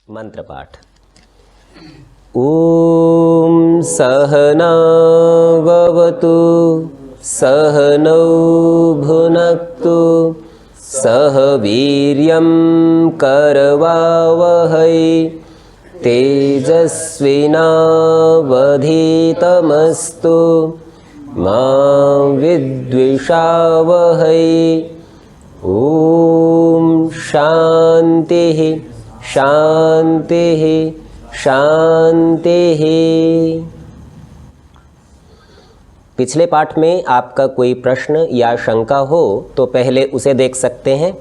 मंत्र पाठ। ॐ सहना भवतु सहनौ भुनक्तु सह वीर्यं करवावहै तेजस्विनावधीतमस्तु मा विद्विषावहै। ॐ शान्तिः शान्तिः शान्तिः। पिछले पाठ में आपका कोई प्रश्न या शंका हो तो पहले उसे देख सकते हैं।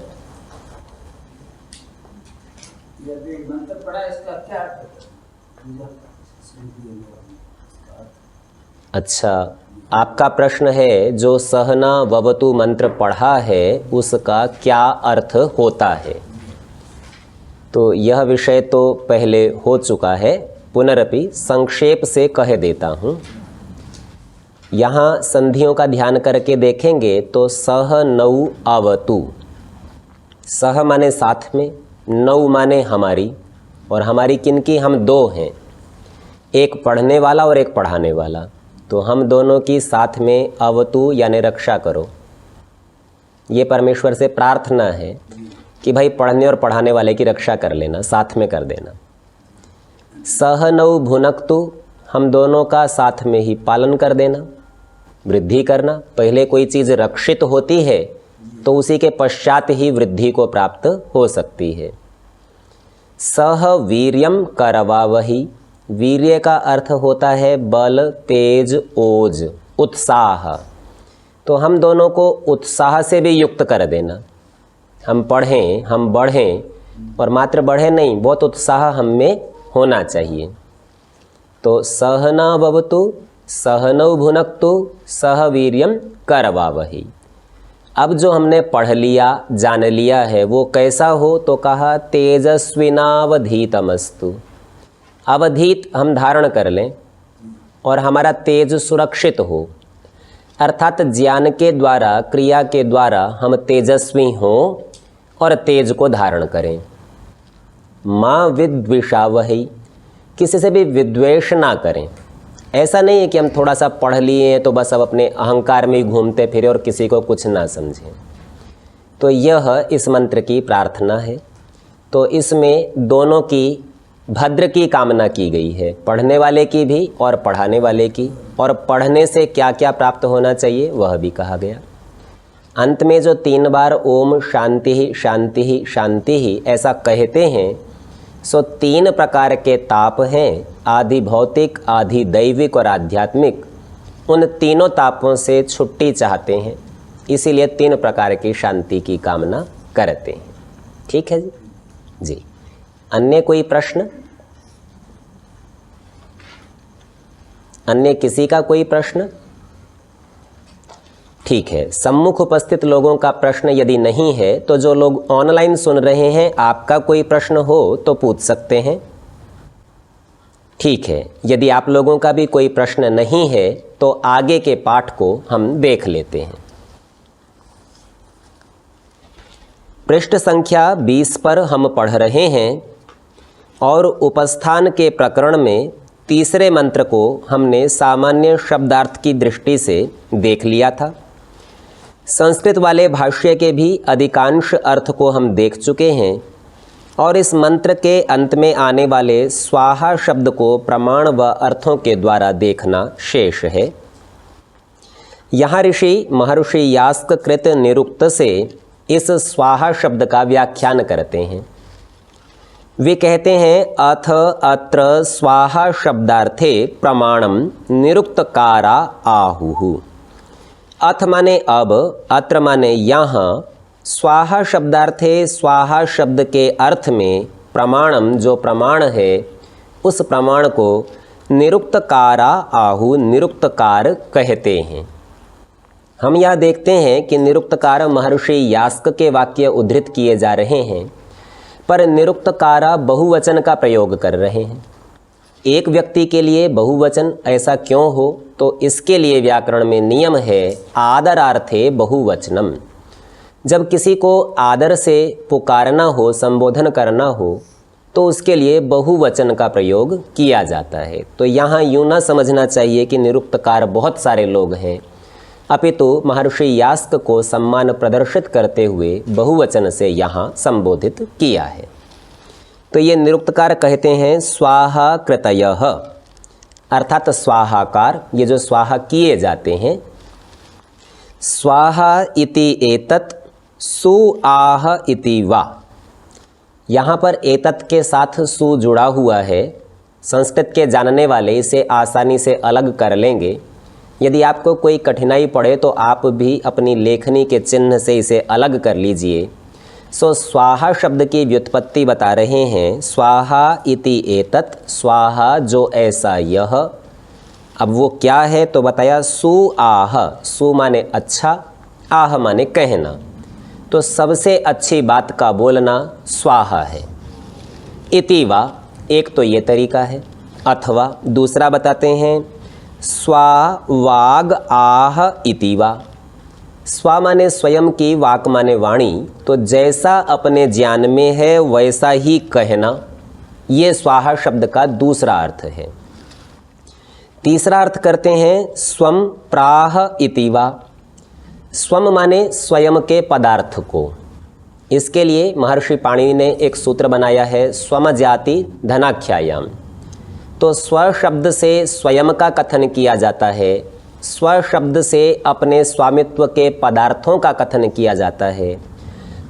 यदि मंत्र पढ़ा इसका क्या अर्थ है? अच्छा, आपका प्रश्न है जो सहना भवतु मंत्र पढ़ा है उसका क्या अर्थ होता है। तो यह विषय तो पहले हो चुका है, पुनरपि संक्षेप से कह देता हूँ। यहाँ संधियों का ध्यान करके देखेंगे तो सह नौ अवतु, सह माने साथ में, नौ माने हमारी, और हमारी किनकी, हम दो हैं, एक पढ़ने वाला और एक पढ़ाने वाला। तो हम दोनों की साथ में अवतु यानी रक्षा करो। ये परमेश्वर से प्रार्थना है कि भाई पढ़ने और पढ़ाने वाले की रक्षा कर लेना, साथ में कर देना। सह नौ भुनक्तु, हम दोनों का साथ में ही पालन कर देना, वृद्धि करना। पहले कोई चीज़ रक्षित होती है तो उसी के पश्चात ही वृद्धि को प्राप्त हो सकती है। सह वीर्यम करवावहि, वीर्य का अर्थ होता है बल, तेज, ओज, उत्साह। तो हम दोनों को उत्साह से भी युक्त कर देना। हम पढ़ें, हम बढ़ें, और मात्र बढ़े नहीं, बहुत उत्साह हम में होना चाहिए। तो सहना भवतु सहनौ भुनक्तु सह वीर्यम करवावहि। अब जो हमने पढ़ लिया, जान लिया है, वो कैसा हो तो कहा तेजस्विनावधीतमस्तु। अवधीत हम धारण कर लें और हमारा तेज सुरक्षित हो, अर्थात ज्ञान के द्वारा, क्रिया के द्वारा हम तेजस्वी हों और तेज को धारण करें। माँ विद्विषावहै, किसी से भी विद्वेष ना करें। ऐसा नहीं है कि हम थोड़ा सा पढ़ लिए हैं तो बस अब अपने अहंकार में ही घूमते फिरे और किसी को कुछ ना समझें। तो यह इस मंत्र की प्रार्थना है। तो इसमें दोनों की भद्र की कामना की गई है, पढ़ने वाले की भी और पढ़ाने वाले की। और पढ़ने से क्या क्या प्राप्त होना चाहिए वह भी कहा गया। अंत में जो 3 बार ओम शांति ही शांति ही शांति ही ऐसा कहते हैं, सो 3 प्रकार के ताप हैं, आधि भौतिक, आधि दैविक और आध्यात्मिक। उन तीनों तापों से छुट्टी चाहते हैं, इसीलिए 3 प्रकार की शांति की कामना करते हैं। ठीक है जी जी। अन्य कोई प्रश्न? अन्य किसी का कोई प्रश्न? ठीक है, सम्मुख उपस्थित लोगों का प्रश्न यदि नहीं है तो जो लोग ऑनलाइन सुन रहे हैं, आपका कोई प्रश्न हो तो पूछ सकते हैं। ठीक है, यदि आप लोगों का भी कोई प्रश्न नहीं है तो आगे के पाठ को हम देख लेते हैं। पृष्ठ संख्या 20 पर हम पढ़ रहे हैं और उपस्थान के प्रकरण में तीसरे मंत्र को हमने सामान्य शब्दार्थ की दृष्टि से देख लिया था। संस्कृत वाले भाष्य के भी अधिकांश अर्थ को हम देख चुके हैं और इस मंत्र के अंत में आने वाले स्वाहा शब्द को प्रमाण व अर्थों के द्वारा देखना शेष है। यहाँ ऋषि महर्षि यास्क कृत निरुक्त से इस स्वाहा शब्द का व्याख्यान करते हैं। वे कहते हैं अथ अत्र स्वाहा शब्दार्थे प्रमाणम निरुक्तकारा आहुः। अथ माने अब, अत्र माने यहाँ, स्वाहा शब्दार्थे स्वाहा शब्द के अर्थ में प्रमाणम जो प्रमाण है उस प्रमाण को निरुक्तकारा आहु, निरुक्तकार कहते हैं। हम यह देखते हैं कि निरुक्तकार महर्षि यास्क के वाक्य उद्धृत किए जा रहे हैं, पर निरुक्तकारा बहुवचन का प्रयोग कर रहे हैं। एक व्यक्ति के लिए बहुवचन ऐसा क्यों हो, तो इसके लिए व्याकरण में नियम है आदरार्थे बहुवचनम। जब किसी को आदर से पुकारना हो, संबोधन करना हो, तो उसके लिए बहुवचन का प्रयोग किया जाता है। तो यहाँ यूँ ना समझना चाहिए कि निरुक्तकार बहुत सारे लोग हैं, अपितु महर्षि यास्क को सम्मान प्रदर्शित करते हुए बहुवचन से यहाँ संबोधित किया है। तो ये निरुक्तकार कहते हैं स्वाहा कृतयः, अर्थात स्वाहाकार, ये जो स्वाहा किए जाते हैं। स्वाहा इति एतत् सु आह इति वा, यहाँ पर एतत् के साथ सु जुड़ा हुआ है। संस्कृत के जानने वाले इसे आसानी से अलग कर लेंगे। यदि आपको कोई कठिनाई पड़े तो आप भी अपनी लेखनी के चिन्ह से इसे अलग कर लीजिए। सो स्वाहा शब्द की व्युत्पत्ति बता रहे हैं। स्वाहा इति एतत्, स्वाहा जो ऐसा यह। अब वो क्या है तो बताया सु आह, सु माने अच्छा, आह माने कहना। तो सबसे अच्छी बात का बोलना स्वाहा है। इति वा, एक तो ये तरीका है। अथवा दूसरा बताते हैं स्वा वाग आह इति वा। स्वा माने स्वयं की, वाक माने वाणी, तो जैसा अपने ज्ञान में है वैसा ही कहना, ये स्वाहा शब्द का दूसरा अर्थ है। तीसरा अर्थ करते हैं स्वम प्राह इति वा। स्वम माने स्वयं के पदार्थ को। इसके लिए महर्षि पाणिनि ने एक सूत्र बनाया है स्वम जाति धनाख्यायाम। तो स्व शब्द से स्वयं का कथन किया जाता है, स्व शब्द से अपने स्वामित्व के पदार्थों का कथन किया जाता है,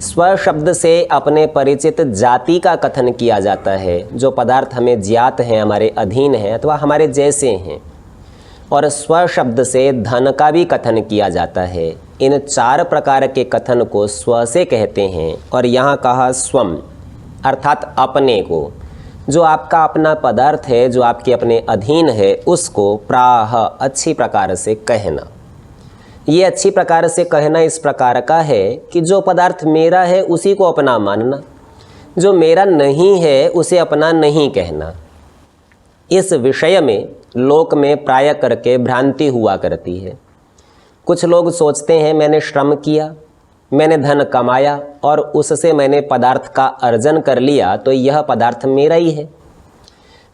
स्व शब्द से अपने परिचित जाति का कथन किया जाता है, जो पदार्थ हमें ज्ञात हैं, हमारे अधीन हैं अथवा हमारे जैसे हैं, और स्व शब्द से धन का भी कथन किया जाता है। इन चार प्रकार के कथन को स्व से कहते हैं। और यहाँ कहा स्वम, अर्थात अपने को, जो आपका अपना पदार्थ है, जो आपके अपने अधीन है, उसको प्राह, अच्छी प्रकार से कहना। ये अच्छी प्रकार से कहना इस प्रकार का है कि जो पदार्थ मेरा है उसी को अपना मानना, जो मेरा नहीं है उसे अपना नहीं कहना। इस विषय में लोक में प्राय करके भ्रांति हुआ करती है। कुछ लोग सोचते हैं मैंने श्रम किया, मैंने धन कमाया और उससे मैंने पदार्थ का अर्जन कर लिया तो यह पदार्थ मेरा ही है।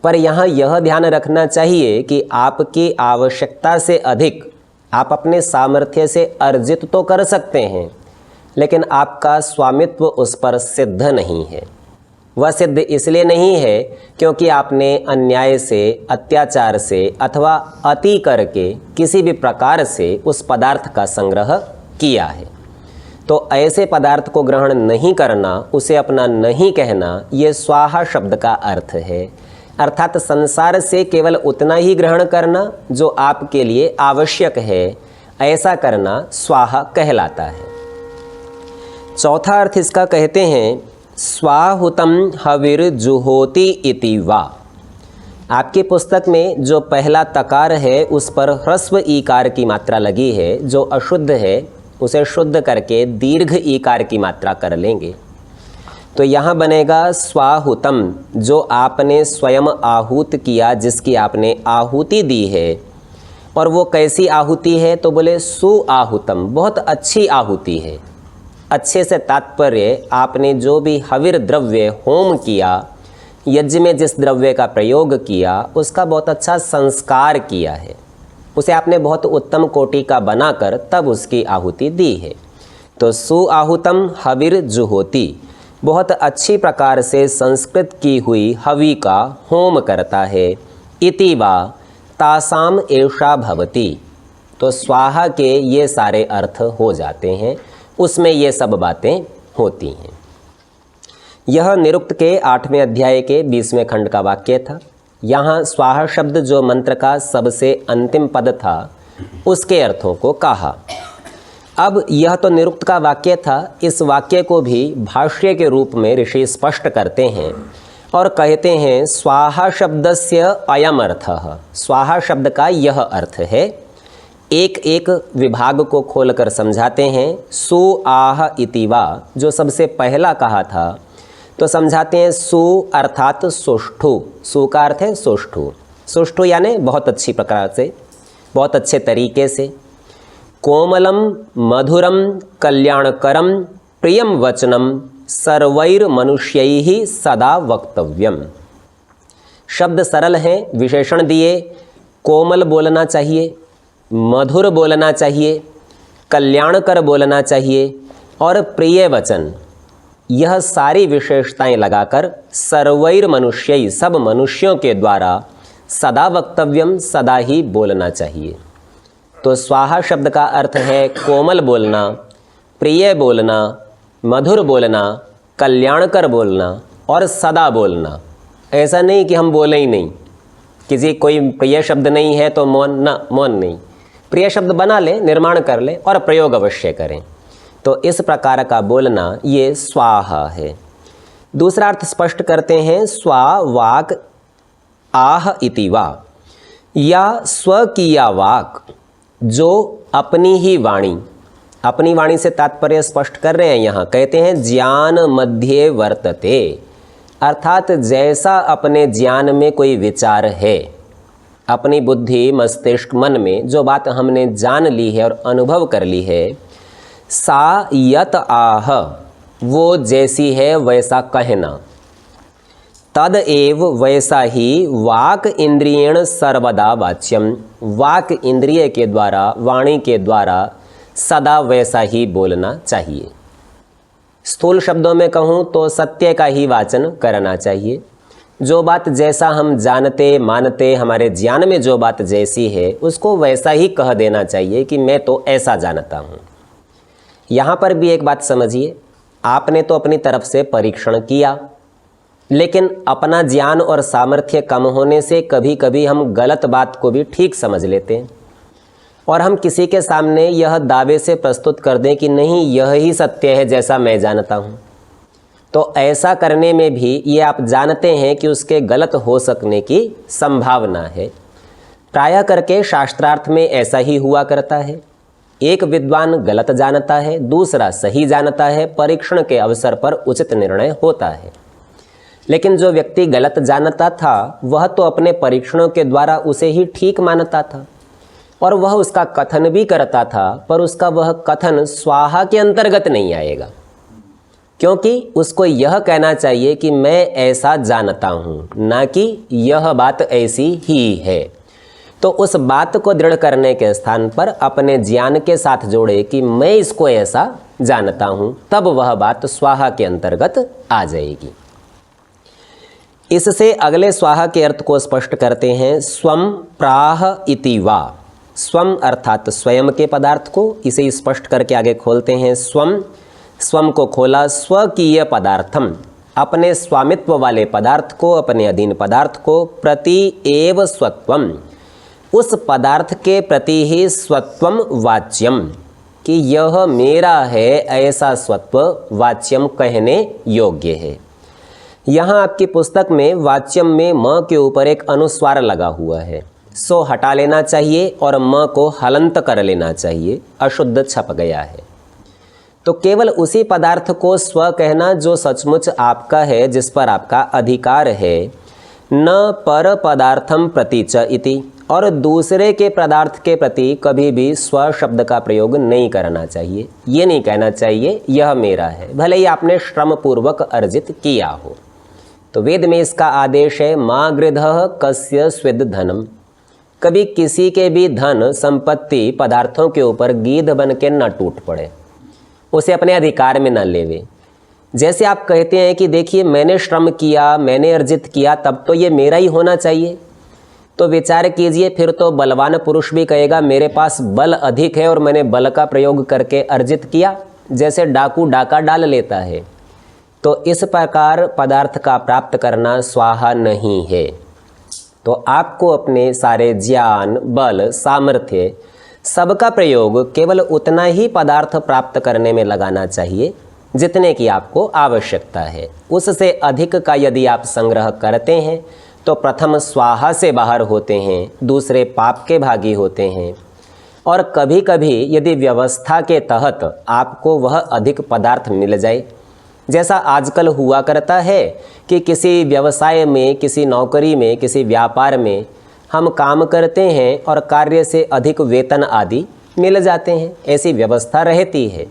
पर यहाँ यह ध्यान रखना चाहिए कि आपकी आवश्यकता से अधिक आप अपने सामर्थ्य से अर्जित तो कर सकते हैं, लेकिन आपका स्वामित्व उस पर सिद्ध नहीं है। वह सिद्ध इसलिए नहीं है क्योंकि आपने अन्याय से, अत्याचार से अथवा अति करके किसी भी प्रकार से उस पदार्थ का संग्रह किया है। तो ऐसे पदार्थ को ग्रहण नहीं करना, उसे अपना नहीं कहना, ये स्वाहा शब्द का अर्थ है। अर्थात संसार से केवल उतना ही ग्रहण करना जो आपके लिए आवश्यक है, ऐसा करना स्वाहा कहलाता है। चौथा अर्थ इसका कहते हैं स्वाहुतम हविर जुहोति इति वा। आपकी पुस्तक में जो पहला तकार है उस पर ह्रस्व ईकार की मात्रा लगी है, जो अशुद्ध है उसे शुद्ध करके दीर्घ ईकार की मात्रा कर लेंगे। तो यहाँ बनेगा स्वाहुतम, जो आपने स्वयं आहूत किया, जिसकी आपने आहुति दी है। और वो कैसी आहुति है तो बोले सुआहुतम, बहुत अच्छी आहुति है। अच्छे से तात्पर्य आपने जो भी हविर द्रव्य होम किया, यज्ञ में जिस द्रव्य का प्रयोग किया उसका बहुत अच्छा संस्कार किया है, उसे आपने बहुत उत्तम कोटि का बनाकर तब उसकी आहुति दी है। तो सुआहुतम हविर जुहोति, बहुत अच्छी प्रकार से संस्कृत की हुई हवि का होम करता है। इति वा तासाम एषा भवति, तो स्वाहा के ये सारे अर्थ हो जाते हैं, उसमें ये सब बातें होती हैं। यह निरुक्त के 8वें अध्याय के 20वें खंड का वाक्य था। यहाँ स्वाहा शब्द जो मंत्र का सबसे अंतिम पद था उसके अर्थों को कहा। अब यह तो निरुक्त का वाक्य था, इस वाक्य को भी भाष्य के रूप में ऋषि स्पष्ट करते हैं और कहते हैं स्वाहा शब्दस्य अयम अर्थः, स्वाहा शब्द का यह अर्थ है। एक एक विभाग को खोलकर समझाते हैं। सु आह इति वा, जो सबसे पहला कहा था, तो समझाते हैं सु अर्थात सुष्ठु। सु का अर्थ है सुष्ठु, सुष्ठु यानी बहुत अच्छी प्रकार से, बहुत अच्छे तरीके से। कोमलम मधुरम कल्याणकरम प्रियम वचनम सर्वैर मनुष्यैहि सदा वक्तव्यम। शब्द सरल हैं, विशेषण दिए, कोमल बोलना चाहिए, मधुर बोलना चाहिए, कल्याणकर बोलना चाहिए और प्रिय वचन, यह सारी विशेषताएं लगाकर सर्वैर मनुष्य, सब मनुष्यों के द्वारा सदा वक्तव्यम, सदा ही बोलना चाहिए। तो स्वाहा शब्द का अर्थ है कोमल बोलना, प्रिय बोलना, मधुर बोलना, कल्याणकर बोलना और सदा बोलना। ऐसा नहीं कि हम बोले ही नहीं, किसी कोई प्रिय शब्द नहीं है तो मौन, ना मौन नहीं, प्रिय शब्द बना ले, निर्माण कर ले और प्रयोग अवश्य करें। तो इस प्रकार का बोलना ये स्वाहा है। दूसरा अर्थ स्पष्ट करते हैं, स्वा वाक आह इति वा, या स्वकीया वाक, जो अपनी ही वाणी, अपनी वाणी से तात्पर्य स्पष्ट कर रहे हैं यहाँ, कहते हैं ज्ञान मध्य वर्तते, अर्थात जैसा अपने ज्ञान में कोई विचार है, अपनी बुद्धि मस्तिष्क मन में जो बात हमने जान ली है और अनुभव कर ली है, सा यत आह, वो जैसी है वैसा कहना, तद एव वैसा ही वाक इंद्रियेण सर्वदा वाच्यम, वाक इंद्रिय के द्वारा, वाणी के द्वारा सदा वैसा ही बोलना चाहिए। स्थूल शब्दों में कहूँ तो सत्य का ही वाचन करना चाहिए। जो बात जैसा हम जानते मानते, हमारे ज्ञान में जो बात जैसी है उसको वैसा ही कह देना चाहिए कि मैं तो ऐसा जानता हूँ। यहाँ पर भी एक बात समझिए, आपने तो अपनी तरफ से परीक्षण किया, लेकिन अपना ज्ञान और सामर्थ्य कम होने से कभी कभी हम गलत बात को भी ठीक समझ लेते हैं और हम किसी के सामने यह दावे से प्रस्तुत कर दें कि नहीं यह ही सत्य है जैसा मैं जानता हूँ। तो ऐसा करने में भी ये आप जानते हैं कि उसके गलत हो सकने की संभावना है। प्रायः करके शास्त्रार्थ में ऐसा ही हुआ करता है, एक विद्वान गलत जानता है, दूसरा सही जानता है, परीक्षण के अवसर पर उचित निर्णय होता है। लेकिन जो व्यक्ति गलत जानता था वह तो अपने परीक्षणों के द्वारा उसे ही ठीक मानता था और वह उसका कथन भी करता था, पर उसका वह कथन स्वाहा के अंतर्गत नहीं आएगा, क्योंकि उसको यह कहना चाहिए कि मैं ऐसा जानता हूँ, ना कि यह बात ऐसी ही है। तो उस बात को दृढ़ करने के स्थान पर अपने ज्ञान के साथ जोड़े कि मैं इसको ऐसा जानता हूँ, तब वह बात स्वाहा के अंतर्गत आ जाएगी। इससे अगले स्वाहा के अर्थ को स्पष्ट करते हैं, स्वम प्राह इति वा। स्वम अर्थात स्वयं के पदार्थ को, इसे स्पष्ट करके आगे खोलते हैं। स्वम, स्वम को खोला, स्वकीय पदार्थम, अपने स्वामित्व वाले पदार्थ को, अपने अधीन पदार्थ को, प्रति एव स्वत्वम, उस पदार्थ के प्रति ही स्वत्वम वाच्यम, कि यह मेरा है ऐसा स्वत्व वाच्यम कहने योग्य है। यहाँ आपकी पुस्तक में वाच्यम में म के ऊपर एक अनुस्वार लगा हुआ है, सो हटा लेना चाहिए और म को हलंत कर लेना चाहिए, अशुद्ध छप गया है। तो केवल उसी पदार्थ को स्व कहना जो सचमुच आपका है, जिस पर आपका अधिकार है, न पर पदार्थम प्रति च इति, और दूसरे के पदार्थ के प्रति कभी भी स्व शब्द का प्रयोग नहीं करना चाहिए। ये नहीं कहना चाहिए यह मेरा है, भले ही आपने श्रम पूर्वक अर्जित किया हो। तो वेद में इसका आदेश है, मा गृधः कस्य स्विद धनम, कभी किसी के भी धन संपत्ति पदार्थों के ऊपर गीध बन के न टूट पड़े, उसे अपने अधिकार में न लेवे। जैसे आप कहते हैं कि देखिए मैंने श्रम किया, मैंने अर्जित किया, तब तो ये मेरा ही होना चाहिए, तो विचार कीजिए, फिर तो बलवान पुरुष भी कहेगा मेरे पास बल अधिक है और मैंने बल का प्रयोग करके अर्जित किया, जैसे डाकू डाका डाल लेता है। तो इस प्रकार पदार्थ का प्राप्त करना स्वाहा नहीं है। तो आपको अपने सारे ज्ञान, बल, सामर्थ्य सबका प्रयोग केवल उतना ही पदार्थ प्राप्त करने में लगाना चाहिए जितने की आपको आवश्यकता है। उससे अधिक का यदि आप संग्रह करते हैं तो प्रथम स्वाहा से बाहर होते हैं, दूसरे पाप के भागी होते हैं, और कभी कभी यदि व्यवस्था के तहत आपको वह अधिक पदार्थ मिल जाए, जैसा आजकल हुआ करता है कि किसी व्यवसाय में, किसी नौकरी में, किसी व्यापार में हम काम करते हैं और कार्य से अधिक वेतन आदि मिल जाते हैं, ऐसी व्यवस्था रहती है।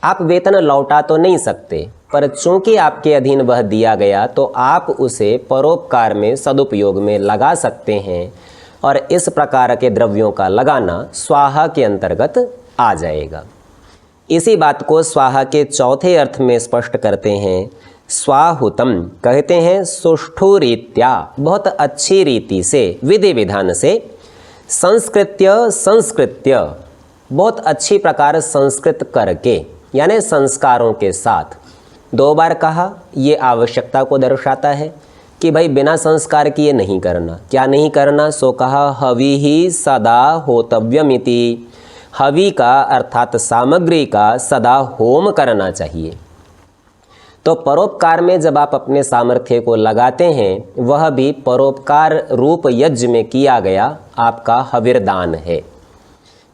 आप वेतन लौटा तो नहीं सकते, पर चूंकि आपके अधीन वह दिया गया तो आप उसे परोपकार में सदुपयोग में लगा सकते हैं, और इस प्रकार के द्रव्यों का लगाना स्वाहा के अंतर्गत आ जाएगा। इसी बात को स्वाहा के चौथे अर्थ में स्पष्ट करते हैं। स्वाहुतम कहते हैं सुष्ठु रीत्या, बहुत अच्छी रीति से, विधि विधान से, संस्कृत्य बहुत अच्छी प्रकार संस्कृत करके, यानी संस्कारों के साथ। 2 बार कहा, ये आवश्यकता को दर्शाता है कि भाई बिना संस्कार किए नहीं करना। क्या नहीं करना? सो कहा हवि ही सदा होतव्यमिति। हवि का अर्थात सामग्री का सदा होम करना चाहिए। तो परोपकार में जब आप अपने सामर्थ्य को लगाते हैं, वह भी परोपकार रूप यज्ञ में किया गया आपका हविर्दान है,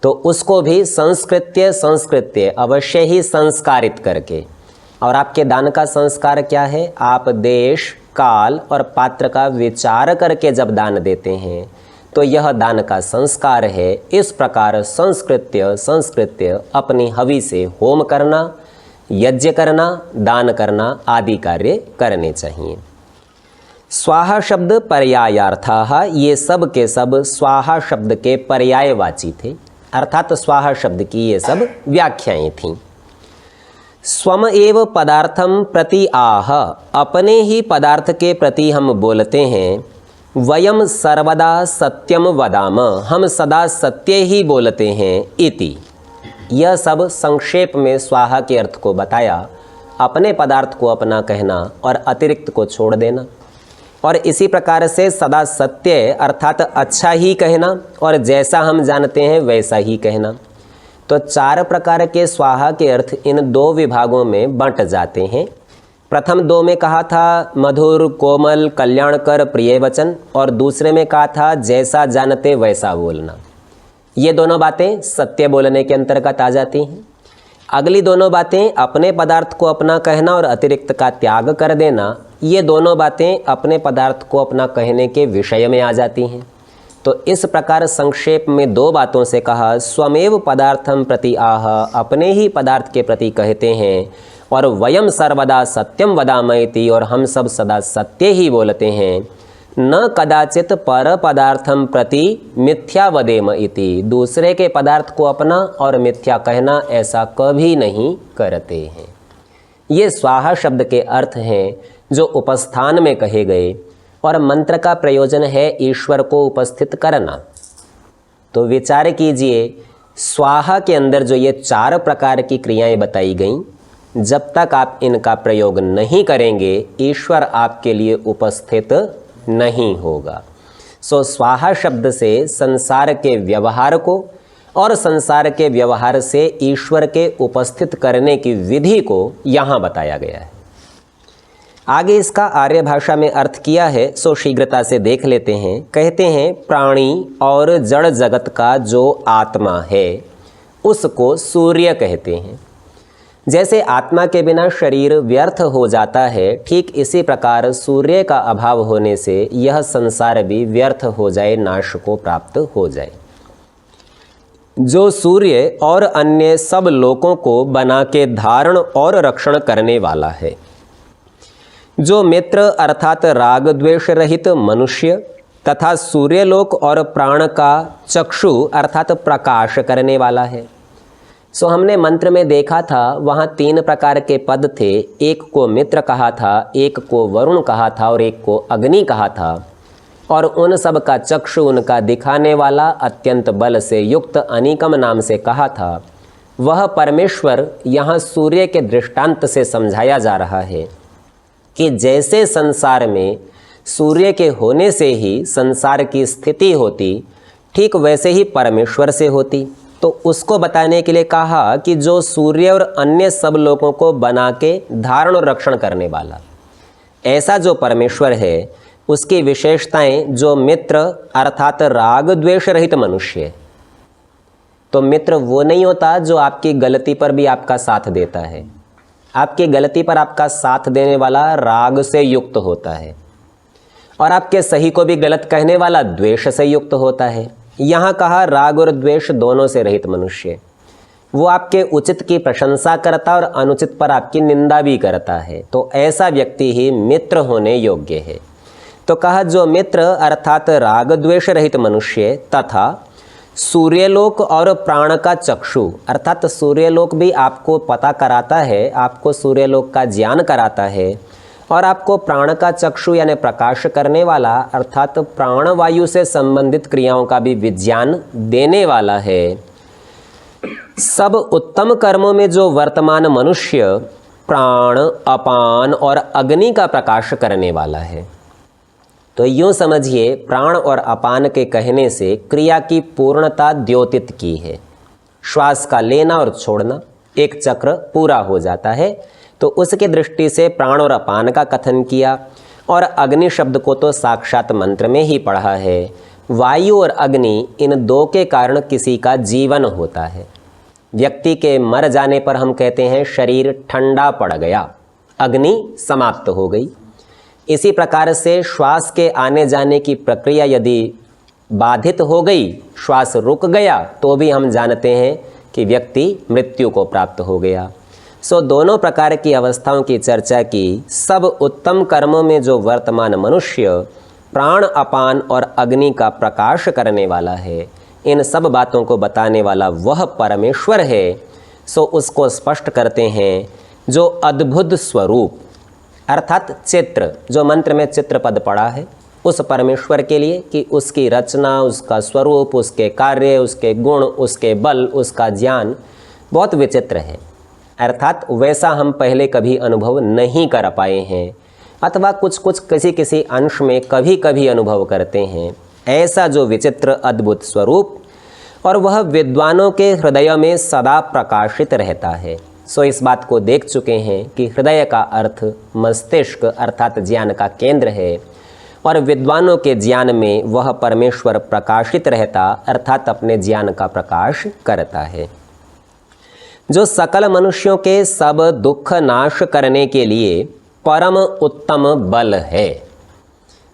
तो उसको भी संस्कृत्य अवश्य ही संस्कारित करके। और आपके दान का संस्कार क्या है? आप देश, काल और पात्र का विचार करके जब दान देते हैं तो यह दान का संस्कार है। इस प्रकार संस्कृत्य अपनी हवि से होम करना, यज्ञ करना, दान करना आदि कार्य करने चाहिए। स्वाहा शब्द पर्यायार्थाः, ये सब के सब स्वाहा शब्द के पर्यायवाची थे, अर्थात स्वाहा शब्द की ये सब व्याख्याएं थीं। स्वम एव पदार्थम प्रति आह, अपने ही पदार्थ के प्रति हम बोलते हैं। वयम सर्वदा सत्यम वदाम, हम सदा सत्य ही बोलते हैं। इति, यह सब संक्षेप में स्वाहा के अर्थ को बताया। अपने पदार्थ को अपना कहना और अतिरिक्त को छोड़ देना, और इसी प्रकार से सदा सत्य अर्थात अच्छा ही कहना और जैसा हम जानते हैं वैसा ही कहना। तो 4 प्रकार के स्वाहा के अर्थ इन 2 विभागों में बंट जाते हैं। प्रथम 2 में कहा था मधुर, कोमल, कल्याणकर, प्रिय वचन, और दूसरे में कहा था जैसा जानते वैसा बोलना। ये दोनों बातें सत्य बोलने के अंतर्गत आ जाती हैं। अगली दोनों बातें अपने पदार्थ को अपना कहना और अतिरिक्त का त्याग कर देना, ये दोनों बातें अपने पदार्थ को अपना कहने के विषय में आ जाती हैं। तो इस प्रकार संक्षेप में 2 बातों से कहा, स्वमेव पदार्थम प्रति आह, अपने ही पदार्थ के प्रति कहते हैं, और वयम सर्वदा सत्यम वदामयति, और हम सब सदा सत्य ही बोलते हैं। न कदाचित पर पदार्थम प्रति मिथ्या वदेम इति, दूसरे के पदार्थ को अपना और मिथ्या कहना ऐसा कभी नहीं करते हैं। ये स्वाहा शब्द के अर्थ हैं जो उपस्थान में कहे गए, और मंत्र का प्रयोजन है ईश्वर को उपस्थित करना। तो विचार कीजिए, स्वाहा के अंदर जो ये 4 प्रकार की क्रियाएं बताई गईं, जब तक आप इनका प्रयोग नहीं करेंगे ईश्वर आपके लिए उपस्थित नहीं होगा। सो स्वाहा शब्द से संसार के व्यवहार को और संसार के व्यवहार से ईश्वर के उपस्थित करने की विधि को यहाँ बताया गया है। आगे इसका आर्य भाषा में अर्थ किया है, सो शीघ्रता से देख लेते हैं। कहते हैं प्राणी और जड़ जगत का जो आत्मा है उसको सूर्य कहते हैं। जैसे आत्मा के बिना शरीर व्यर्थ हो जाता है, ठीक इसी प्रकार सूर्य का अभाव होने से यह संसार भी व्यर्थ हो जाए, नाश को प्राप्त हो जाए। जो सूर्य और अन्य सब लोकों को बना के धारण और रक्षण करने वाला है, जो मित्र अर्थात राग द्वेष रहित मनुष्य तथा सूर्यलोक और प्राण का चक्षु अर्थात प्रकाश करने वाला है। सो हमने मंत्र में देखा था, वहाँ 3 प्रकार के पद थे। एक को मित्र कहा था, एक को वरुण कहा था और एक को अग्नि कहा था। और उन सब का चक्षु उनका दिखाने वाला अत्यंत बल से युक्त अनिकम नाम से कहा था। वह परमेश्वर यहाँ सूर्य के दृष्टांत से समझाया जा रहा है कि जैसे संसार में सूर्य के होने से ही संसार की स्थिति होती, ठीक वैसे ही परमेश्वर से होती। तो उसको बताने के लिए कहा कि जो सूर्य और अन्य सब लोगों को बना के धारण और रक्षण करने वाला, ऐसा जो परमेश्वर है उसकी विशेषताएं, जो मित्र अर्थात राग द्वेष रहित मनुष्य। तो मित्र वो नहीं होता जो आपकी गलती पर भी आपका साथ देता है, आपकी गलती पर आपका साथ देने वाला राग से युक्त होता है, और आपके सही को भी गलत कहने वाला द्वेष से युक्त होता है। यहाँ कहा राग और द्वेष दोनों से रहित मनुष्य। वो आपके उचित की प्रशंसा करता है और अनुचित पर आपकी निंदा भी करता है, तो ऐसा व्यक्ति ही मित्र होने योग्य है। तो कहा जो मित्र अर्थात राग द्वेष रहित मनुष्य तथा सूर्यलोक और प्राण का चक्षु, अर्थात सूर्यलोक भी आपको पता कराता है, आपको सूर्यलोक का ज्ञान कराता है, और आपको प्राण का चक्षु यानी प्रकाश करने वाला अर्थात प्राणवायु से संबंधित क्रियाओं का भी विज्ञान देने वाला है। सब उत्तम कर्मों में जो वर्तमान मनुष्य प्राण, अपान और अग्नि का प्रकाश करने वाला है। तो यूँ समझिए, प्राण और अपान के कहने से क्रिया की पूर्णता द्योतित की है। श्वास का लेना और छोड़ना एक चक्र पूरा हो जाता है, तो उसकी दृष्टि से प्राण और अपान का कथन किया। और अग्नि शब्द को तो साक्षात मंत्र में ही पढ़ा है। वायु और अग्नि, इन दो के कारण किसी का जीवन होता है। व्यक्ति के मर जाने पर हम कहते हैं शरीर ठंडा पड़ गया, अग्नि समाप्त हो गई। इसी प्रकार से श्वास के आने जाने की प्रक्रिया यदि बाधित हो गई, श्वास रुक गया, तो भी हम जानते हैं कि व्यक्ति मृत्यु को प्राप्त हो गया। सो दोनों प्रकार की अवस्थाओं की चर्चा की। सब उत्तम कर्मों में जो वर्तमान मनुष्य प्राण, अपान और अग्नि का प्रकाश करने वाला है, इन सब बातों को बताने वाला वह परमेश्वर है। सो उसको स्पष्ट करते हैं, जो अद्भुत स्वरूप अर्थात चित्र, जो मंत्र में चित्र पद पड़ा है, उस परमेश्वर के लिए कि उसकी रचना, उसका स्वरूप, उसके कार्य, उसके गुण, उसके बल, उसका ज्ञान बहुत विचित्र है। अर्थात वैसा हम पहले कभी अनुभव नहीं कर पाए हैं, अथवा कुछ कुछ किसी अंश में कभी कभी अनुभव करते हैं। ऐसा जो विचित्र अद्भुत स्वरूप, और वह विद्वानों के हृदय में सदा प्रकाशित रहता है। सो इस बात को देख चुके हैं कि हृदय का अर्थ मस्तिष्क अर्थात ज्ञान का केंद्र है, और विद्वानों के ज्ञान में वह परमेश्वर प्रकाशित रहता अर्थात अपने ज्ञान का प्रकाश करता है। जो सकल मनुष्यों के सब दुख नाश करने के लिए परम उत्तम बल है।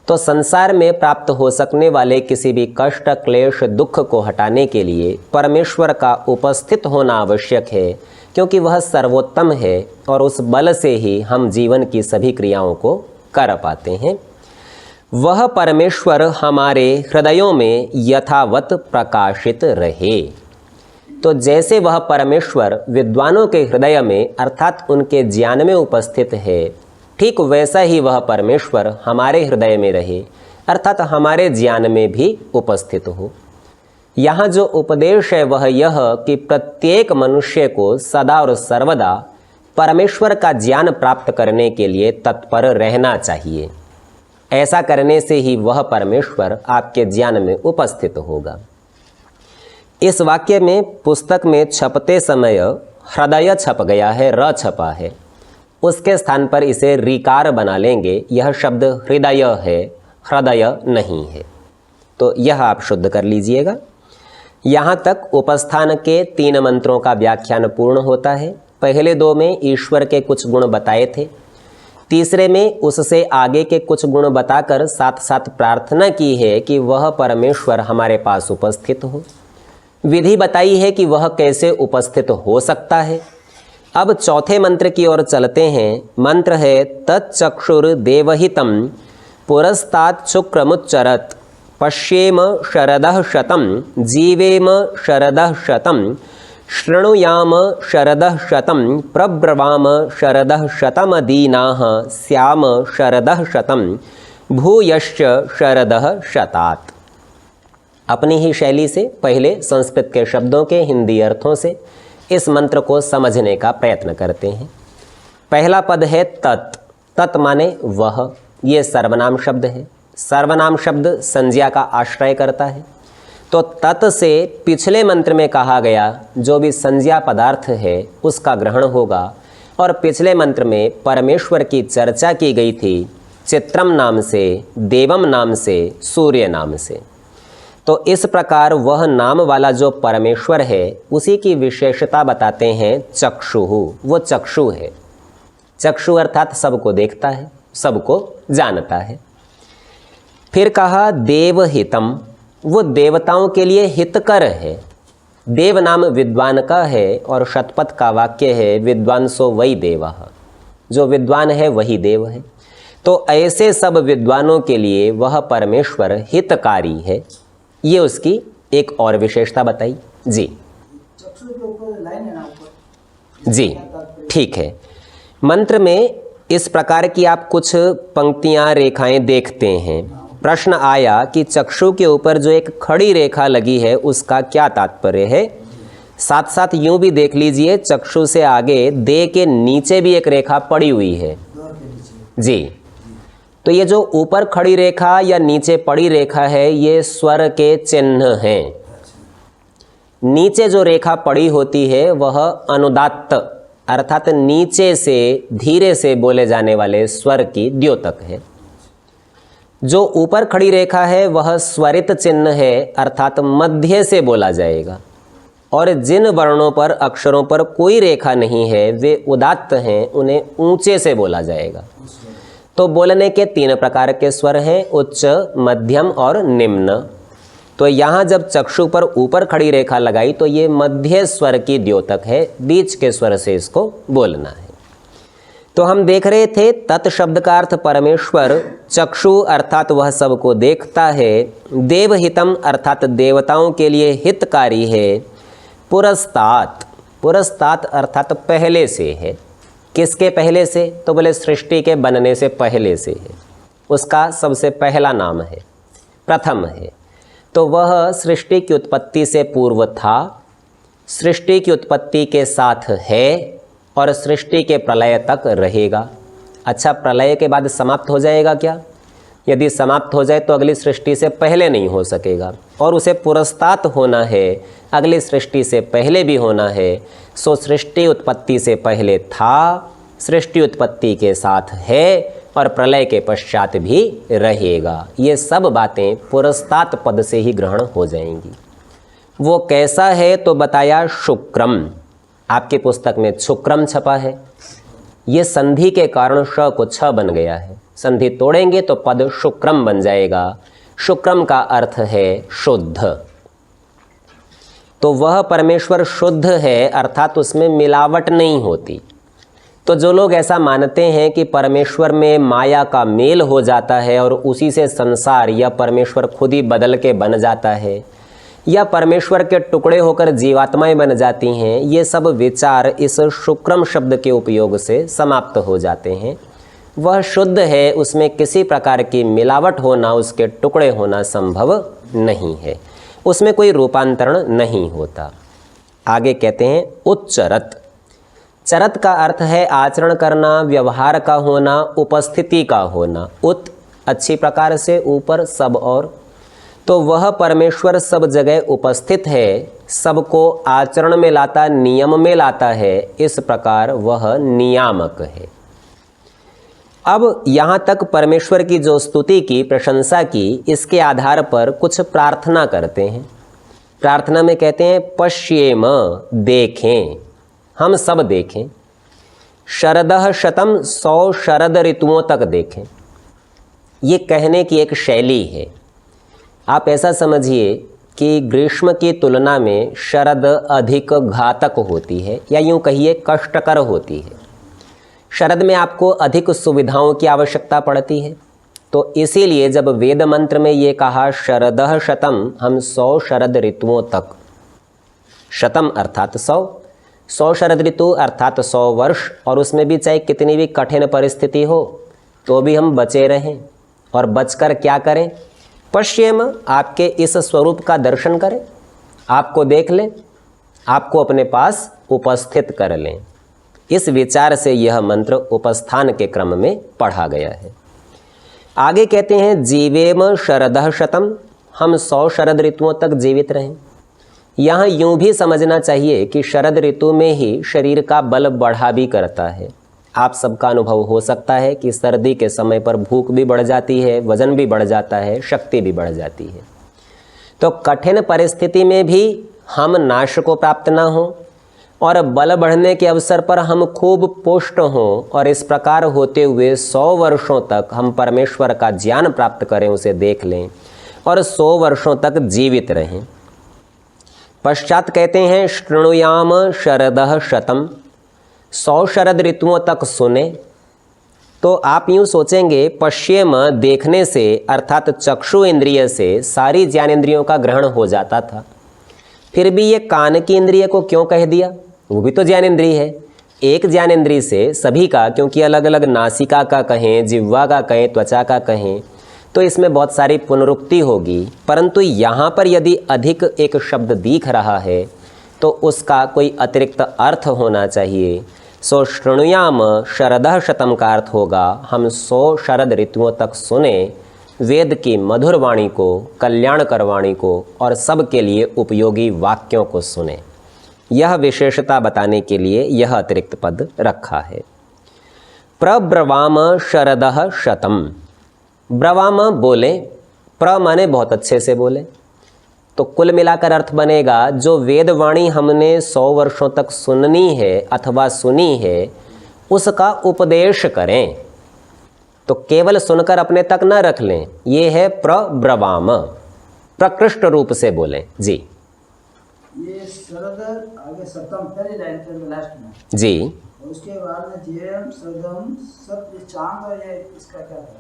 तो संसार में प्राप्त हो सकने वाले किसी भी कष्ट, क्लेश, दुख को हटाने के लिए परमेश्वर का उपस्थित होना आवश्यक है, क्योंकि वह सर्वोत्तम है और उस बल से ही हम जीवन की सभी क्रियाओं को कर पाते हैं। वह परमेश्वर हमारे हृदयों में यथावत प्रकाशित रहे। तो जैसे वह परमेश्वर विद्वानों के हृदय में अर्थात उनके ज्ञान में उपस्थित है, ठीक वैसा ही वह परमेश्वर हमारे हृदय में रहे अर्थात हमारे ज्ञान में भी उपस्थित हो। यहाँ जो उपदेश है वह यह कि प्रत्येक मनुष्य को सदा और सर्वदा परमेश्वर का ज्ञान प्राप्त करने के लिए तत्पर रहना चाहिए। ऐसा करने से ही वह परमेश्वर आपके ज्ञान में उपस्थित होगा। इस वाक्य में पुस्तक में छपते समय हृदय छप गया है, र छपा है, उसके स्थान पर इसे ऋकार बना लेंगे। यह शब्द हृदय है, हृदय नहीं है। तो यह आप शुद्ध कर लीजिएगा। यहाँ तक उपस्थान के 3 मंत्रों का व्याख्यान पूर्ण होता है। पहले 2 में ईश्वर के कुछ गुण बताए थे, तीसरे में उससे आगे के कुछ गुण बताकर साथ साथ प्रार्थना की है कि वह परमेश्वर हमारे पास उपस्थित हो। विधि बताई है कि वह कैसे उपस्थित हो सकता है। अब चौथे मंत्र की ओर चलते हैं। मंत्र है तच्चक्षुर्देवहितं पुरस्तात् शुक्रमुच्चरत् पश्येम शरदः शतं जीवेम शरदः शतं शृणुयाम शरदः शतं प्रब्रवाम शरदः शतमदीनाः स्याम शरदः शतं भूयश्च शरदः शतात्। अपनी ही शैली से पहले संस्कृत के शब्दों के हिंदी अर्थों से इस मंत्र को समझने का प्रयत्न करते हैं। पहला पद है तत्। तत् माने वह, ये सर्वनाम शब्द है। सर्वनाम शब्द संज्ञा का आश्रय करता है। तो तत् से पिछले मंत्र में कहा गया जो भी संज्ञा पदार्थ है उसका ग्रहण होगा। और पिछले मंत्र में परमेश्वर की चर्चा की गई थी चित्रम नाम से, देवम नाम से, सूर्य नाम से। तो इस प्रकार वह नाम वाला जो परमेश्वर है उसी की विशेषता बताते हैं चक्षुहु। वो चक्षु है। चक्षु अर्थात सबको देखता है, सबको जानता है। फिर कहा देवहितम, वो देवताओं के लिए हितकर है। देव नाम विद्वान का है और शतपथ का वाक्य है विद्वांसो वै देवः, जो विद्वान है वही देव है। तो ऐसे सब विद्वानों के लिए वह परमेश्वर हितकारी है। ये उसकी एक और विशेषता बताई जी। चक्षु के ऊपर लाइन है ना, ऊपर जी ठीक है। मंत्र में इस प्रकार की आप कुछ पंक्तियां रेखाएं देखते हैं। प्रश्न आया कि चक्षु के ऊपर जो एक खड़ी रेखा लगी है उसका क्या तात्पर्य है। साथ साथ यूं भी देख लीजिए, चक्षु से आगे दे के नीचे भी एक रेखा पड़ी हुई है जी। तो ये जो ऊपर खड़ी रेखा या नीचे पड़ी रेखा है ये स्वर के चिन्ह हैं। नीचे जो रेखा पड़ी होती है वह अनुदात्त अर्थात नीचे से धीरे से बोले जाने वाले स्वर की द्योतक है। जो ऊपर खड़ी रेखा है वह स्वरित चिन्ह है अर्थात मध्य से बोला जाएगा। और जिन वर्णों पर अक्षरों पर कोई रेखा नहीं है वे उदात्त हैं, उन्हें ऊंचे से बोला जाएगा। तो बोलने के 3 प्रकार के स्वर हैं, उच्च, मध्यम और निम्न। तो यहाँ जब चक्षु पर ऊपर खड़ी रेखा लगाई तो ये मध्य स्वर की द्योतक है, बीच के स्वर से इसको बोलना है। तो हम देख रहे थे तत् शब्द का अर्थ परमेश्वर, चक्षु अर्थात वह सबको देखता है, देवहितम अर्थात देवताओं के लिए हितकारी है, पुरस्तात, पुरस्तात अर्थात पहले से है। किसके पहले से? तो बोले सृष्टि के बनने से पहले से है, उसका सबसे पहला नाम है, प्रथम है। तो वह सृष्टि की उत्पत्ति से पूर्व था, सृष्टि की उत्पत्ति के साथ है और सृष्टि के प्रलय तक रहेगा। अच्छा, प्रलय के बाद समाप्त हो जाएगा क्या? यदि समाप्त हो जाए तो अगली सृष्टि से पहले नहीं हो सकेगा, और उसे पुरस्तात होना है, अगली सृष्टि से पहले भी होना है। सो सृष्टि उत्पत्ति से पहले था, सृष्टि उत्पत्ति के साथ है और प्रलय के पश्चात भी रहेगा। ये सब बातें पुरस्तात पद से ही ग्रहण हो जाएंगी। वो कैसा है तो बताया शुक्रम। आपकी पुस्तक में शुक्रम छपा है, ये संधि के कारण श को छ बन गया है। संधि तोड़ेंगे तो पद शुक्रम बन जाएगा। शुक्रम का अर्थ है शुद्ध। तो वह परमेश्वर शुद्ध है अर्थात उसमें मिलावट नहीं होती। तो जो लोग ऐसा मानते हैं कि परमेश्वर में माया का मेल हो जाता है और उसी से संसार या परमेश्वर खुद ही बदल के बन जाता है, या परमेश्वर के टुकड़े होकर जीवात्माएं बन जाती हैं, ये सब विचार इस शुक्रम शब्द के उपयोग से समाप्त हो जाते हैं। वह शुद्ध है, उसमें किसी प्रकार की मिलावट होना, उसके टुकड़े होना संभव नहीं है, उसमें कोई रूपांतरण नहीं होता। आगे कहते हैं उच्चरत। चरत का अर्थ है आचरण करना, व्यवहार का होना, उपस्थिति का होना। उत अच्छी प्रकार से, ऊपर सब और। तो वह परमेश्वर सब जगह उपस्थित है, सबको आचरण में लाता, नियम में लाता है, इस प्रकार वह नियामक है। अब यहाँ तक परमेश्वर की जो स्तुति की, प्रशंसा की, इसके आधार पर कुछ प्रार्थना करते हैं। प्रार्थना में कहते हैं पश्येम, देखें, हम सब देखें। शरदः शतम, 100 शरद ऋतुओं तक देखें। ये कहने की एक शैली है। आप ऐसा समझिए कि ग्रीष्म की तुलना में शरद अधिक घातक होती है, या यूँ कहिए कष्टकर होती है। शरद में आपको अधिक सुविधाओं की आवश्यकता पड़ती है। तो इसीलिए जब वेद मंत्र में ये कहा शरदः शतम, हम 100 शरद ऋतुओं तक, शतम अर्थात 100 शरद ऋतु अर्थात 100 वर्ष, और उसमें भी चाहे कितनी भी कठिन परिस्थिति हो तो भी हम बचे रहें। और बचकर क्या करें? पश्येम, आपके इस स्वरूप का दर्शन करें, आपको देख लें, आपको अपने पास उपस्थित कर लें। इस विचार से यह मंत्र उपस्थान के क्रम में पढ़ा गया है। आगे कहते हैं जीवेम शरदः शतम, हम 100 शरद ऋतुओं तक जीवित रहें। यहाँ यूँ भी समझना चाहिए कि शरद ऋतु में ही शरीर का बल बढ़ा भी करता है। आप सबका अनुभव हो सकता है कि सर्दी के समय पर भूख भी बढ़ जाती है, वजन भी बढ़ जाता है, शक्ति भी बढ़ जाती है। तो कठिन परिस्थिति में भी हम नाश को प्राप्त ना हो और बल बढ़ने के अवसर पर हम खूब पुष्ट हों, और इस प्रकार होते हुए 100 वर्षों तक हम परमेश्वर का ज्ञान प्राप्त करें, उसे देख लें और 100 वर्षों तक जीवित रहें। पश्चात कहते हैं शृणुयाम शरदः शतम, 100 शरद ऋतुओं तक सुने। तो आप यूँ सोचेंगे पश्येम देखने से अर्थात चक्षु इंद्रिय से सारी ज्ञानेंद्रियों का ग्रहण हो जाता था, फिर भी ये कान की इंद्रिय को क्यों कह दिया? वो भी तो ज्ञानेंद्रिय है, एक ज्ञानेंद्रिय से सभी का, क्योंकि अलग अलग नासिका का कहें, जिह्वा का कहें, त्वचा का कहें, तो इसमें बहुत सारी पुनरुक्ति होगी। परंतु यहाँ पर यदि अधिक एक शब्द दिख रहा है तो उसका कोई अतिरिक्त अर्थ होना चाहिए। सो शृणुयाम शरदः शतम का अर्थ होगा हम 100 शरद ऋतुओं तक सुने वेद की मधुर वाणी को, कल्याणकर वाणी को और सबके लिए उपयोगी वाक्यों को सुने। यह विशेषता बताने के लिए यह अतिरिक्त पद रखा है। प्रब्रवाम शरदः शतम, ब्रवाम बोले, प्र माने बहुत अच्छे से बोले, तो कुल मिलाकर अर्थ बनेगा जो वेदवाणी हमने 100 वर्षों तक सुननी है अथवा सुनी है उसका उपदेश करें। तो केवल सुनकर अपने तक न रख लें, ये है प्रब्रवाम, प्रकृष्ट रूप से बोलें जी। ये शरद आगे सप्तम पहली लाइन पे लास्ट में जी, और उसके बाद में जेम सदम सब ये चांद और ये इसका क्या है?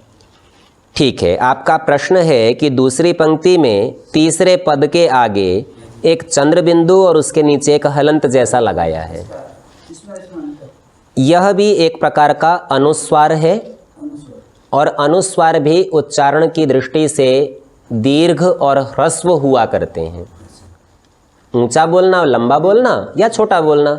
ठीक है। आपका प्रश्न है कि दूसरी पंक्ति में तीसरे पद के आगे एक चंद्र बिंदु और उसके नीचे एक हलंत जैसा लगाया है। इसमें अंतर, यह भी एक प्रकार का अनुस्वार है और अनुस्वार भी उच्चारण की दृष्टि से दीर्घ और ह्रस्व हुआ करते हैं। ऊंचा बोलना, लंबा बोलना या छोटा बोलना,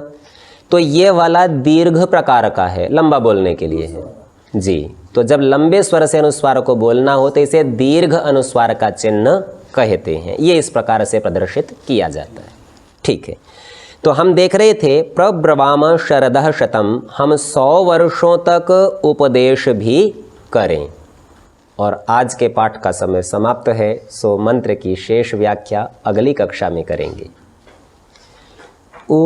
तो ये वाला दीर्घ प्रकार का है, लंबा बोलने के लिए है जी। तो जब लंबे स्वर से अनुस्वार को बोलना हो तो इसे दीर्घ अनुस्वार का चिन्ह कहते हैं। ये इस प्रकार से प्रदर्शित किया जाता है। ठीक है, तो हम देख रहे थे प्रब्रवाम शरदः शतम, हम 100 वर्षों तक उपदेश भी करें। और आज के पाठ का समय समाप्त है, सो मंत्र की शेष व्याख्या अगली कक्षा में करेंगे। ओ